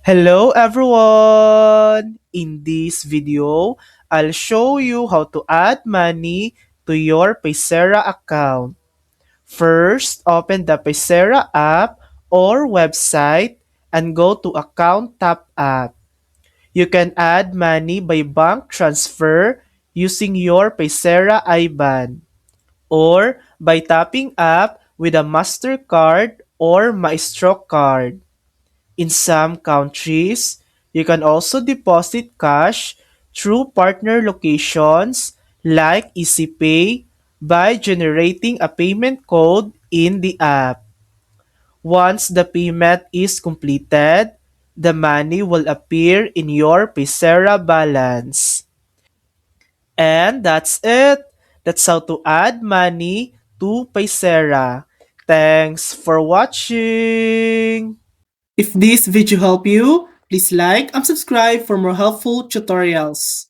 Hello everyone! In this video, I'll show you how to add money to your Paysera account. First, open the Paysera app or website and go to Account Tab app. You can add money by bank transfer using your Paysera IBAN or by tapping app with a MasterCard or Maestro card. In some countries, you can also deposit cash through partner locations like EasyPay by generating a payment code in the app. Once the payment is completed, the money will appear in your Paysera balance. And that's it. That's how to add money to Paysera. Thanks for watching. If this video helped you, please like and subscribe for more helpful tutorials.